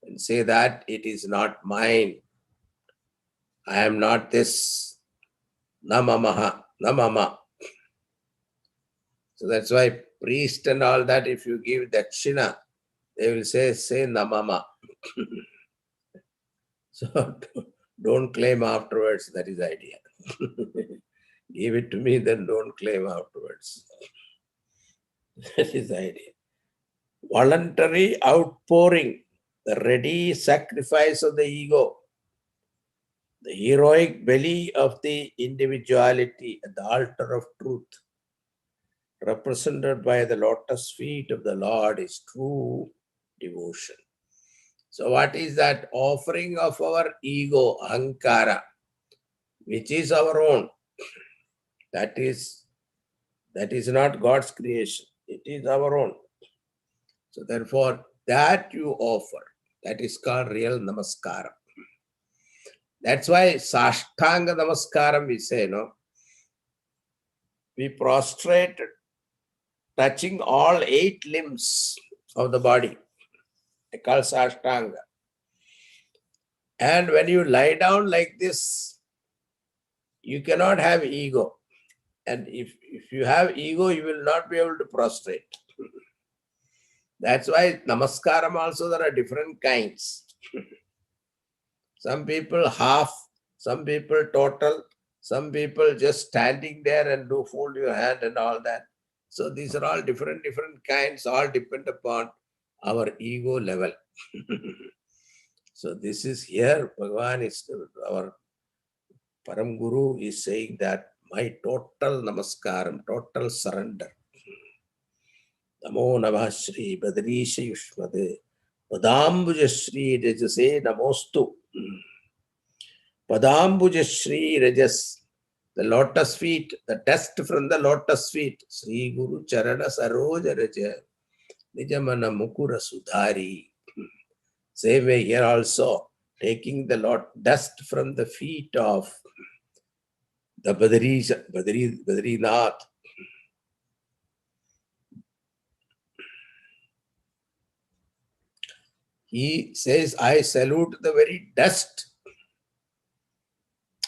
And say that it is not mine. I am not this. Namamaha. Namama. So that's why priest and all that, if you give dakshina, they will say namama. So don't claim afterwards, that is the idea. Give it to me, then don't claim afterwards. That is the idea. Voluntary outpouring, the ready sacrifice of the ego, the heroic belly of the individuality at the altar of truth, represented by the lotus feet of the Lord, is true devotion. So what is that? Offering of our ego, ahankara, which is our own. That is not God's creation. It is our own. So therefore, that you offer, that is called real namaskaram. That's why Sashtanga Namaskaram we say, no? We prostrate, touching all 8 limbs of the body. I call Sashtanga. And when you lie down like this, you cannot have ego. And if you have ego, you will not be able to prostrate. That's why Namaskaram also there are different kinds. Some people half, some people total, some people just standing there and do fold your hand and all that. So these are all different kinds, all depend upon our ego level. So this is here, Bhagavan is, our Param Guru is saying that my total namaskaram, total surrender. Namo Namah Shri Badrisha Yushmade Padambuja Shri Rajase Namostu. Padambuja Shri Rajas. the lotus feet, the dust from the lotus feet. Sri Guru Charana Saroja Raja Nijamana Mukura Sudhari. Same way here also, taking the dust from the feet of the Badrinath. He says, I salute the very dust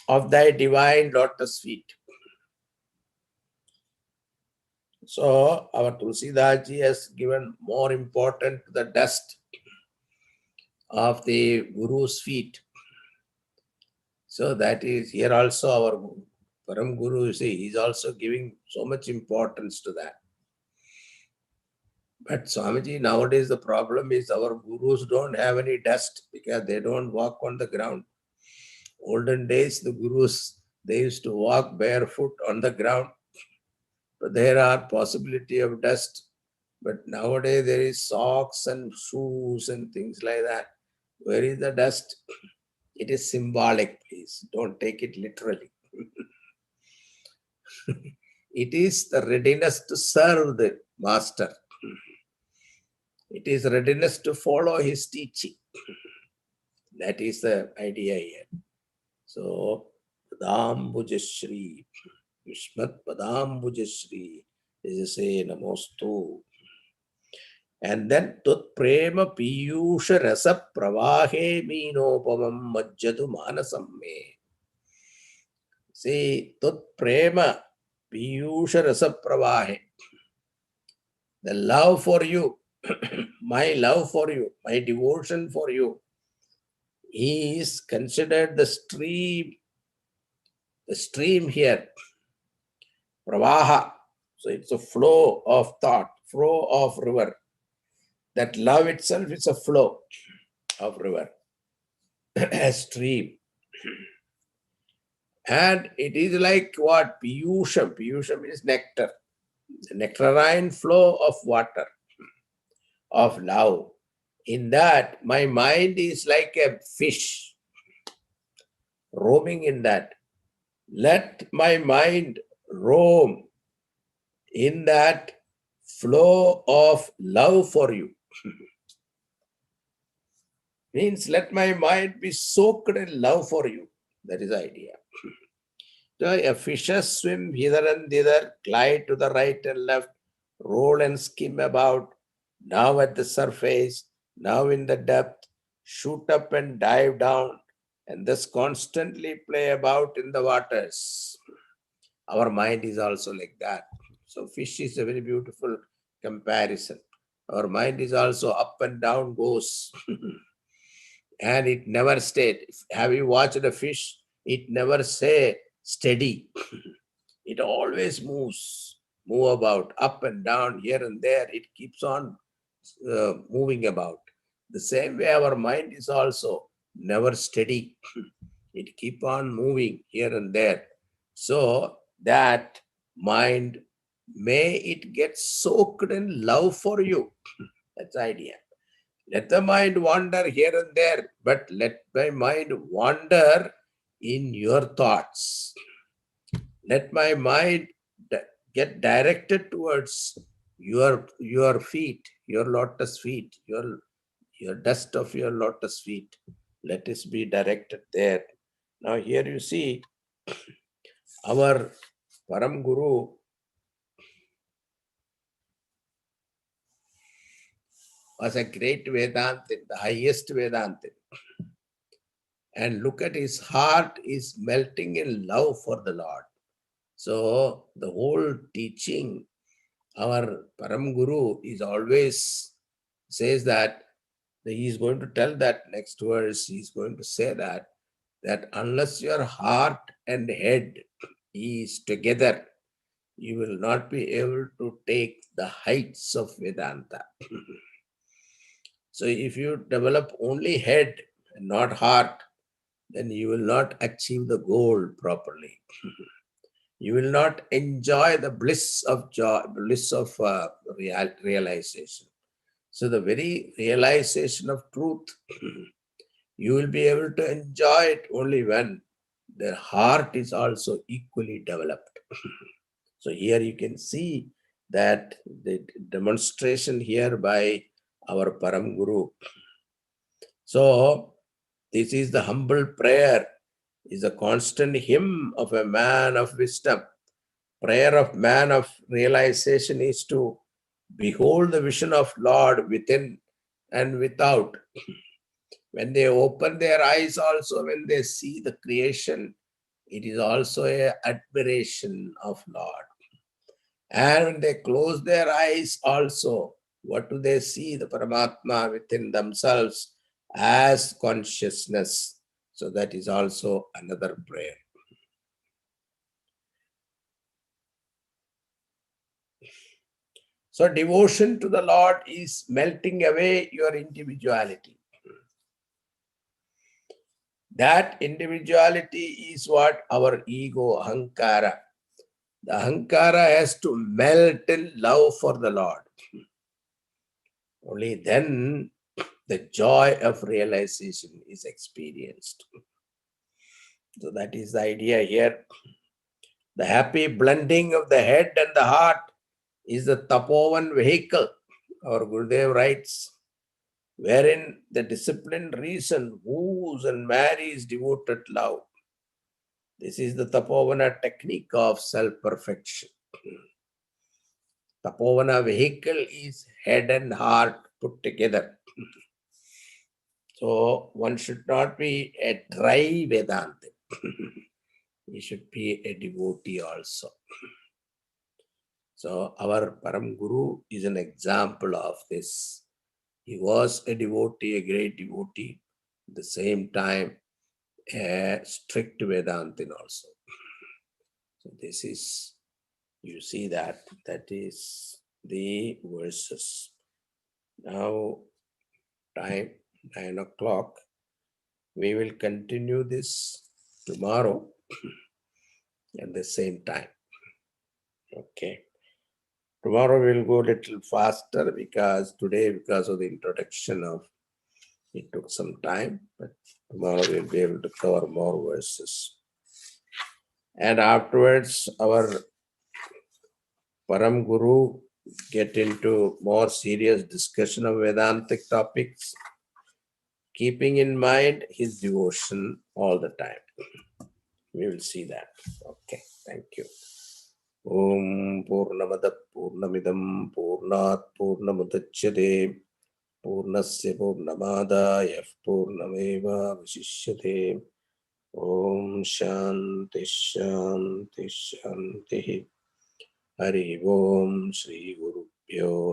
of thy divine lotus feet. So our Tulsidas ji has given more importance to the dust of the Guru's feet. So that is here also our Param Guru, you see, he's also giving so much importance to that. But Swamiji, nowadays the problem is our Gurus don't have any dust because they don't walk on the ground. Olden days, the Gurus, they used to walk barefoot on the ground. But there are possibility of dust. But nowadays there is socks and shoes and things like that. Where is the dust? It is symbolic, please. Don't take it literally. It is the readiness to serve the master. It is readiness to follow his teaching. That is the idea here. So, Padambujashri, Vishmat Padambujashri, is say Namostu. And then Tut Prema Piyusha Rasa Pravahe Meenopamam Majjadu Manasam Me. See, Tut Prema Piyusha Rasa Pravahe. The love for you, my love for you, my devotion for you, is considered the stream here, Pravaha. So it's a flow of thought, flow of river. That love itself is a flow of river, a stream. And it is like what? Piyusham. Piyusham is nectar. The nectarine flow of water, of love. In that, my mind is like a fish roaming in that. Let my mind roam in that flow of love for you. Means let my mind be soaked in love for you. That is the idea. So a fishes swim hither and thither, glide to the right and left, roll and skim about, now at the surface, now in the depth, shoot up and dive down, and thus constantly play about in the waters. Our mind is also like that. So fish is a very beautiful comparison. Our mind is also up and down goes. And it never stayed. Have you watched a fish? It never say steady. It always move about, up and down, here and there. It keeps on moving about. The same way our mind is also never steady. It keep on moving here and there. So that mind, may it get soaked in love for you. That's the idea. Let the mind wander here and there, but let my mind wander in your thoughts. Let my mind get directed towards your feet, your lotus feet, your dust of your lotus feet. Let us be directed there. Now here you see our Param Guru was a great Vedantin, the highest Vedantin. And look at his heart is melting in love for the Lord. So the whole teaching, our Param Guru is always says that he is going to tell that next verse, he is going to say that unless your heart and head is together, you will not be able to take the heights of Vedanta. So if you develop only head and not heart, then you will not achieve the goal properly. You will not enjoy the bliss of joy, bliss of realization. So the very realization of truth, you will be able to enjoy it only when their heart is also equally developed. So here you can see that the demonstration here by our Param Guru. So this is the humble prayer, is a constant hymn of a man of wisdom. Prayer of man of realization is to behold the vision of Lord within and without. When they open their eyes also, when they see the creation, it is also an admiration of Lord. And when they close their eyes also, what do they see? The Paramatma within themselves as consciousness. So that is also another prayer. So devotion to the Lord is melting away your individuality. That individuality is what our ego, ahankara. The ahankara has to melt in love for the Lord. Only then the joy of realization is experienced. So that is the idea here. The happy blending of the head and the heart is the Tapovan vehicle, our Gurudev writes, wherein the disciplined reason woos and marries devoted love. This is the Tapovana technique of self-perfection. Tapovana vehicle is head and heart put together. So one should not be a dry Vedanta. He should be a devotee also. So our Param Guru is an example of this. He was a devotee, a great devotee, at the same time a strict Vedantin also. So this is, you see that is the verses. Now time 9 o'clock. We will continue this tomorrow at the same time. Okay. Tomorrow we'll go a little faster because today, because of the introduction of, it took some time, but tomorrow we'll be able to cover more verses. And afterwards, our Param Guru get into more serious discussion of Vedantic topics, keeping in mind his devotion all the time. We will see that. Okay, thank you. Om Purnamada Purnamidam Purnat Purnamudachyate Purnasya Purnamadaya Purnameva Vasishyate. Om Shanti Shanti Shanti. Hari Om Shri Guru Pyo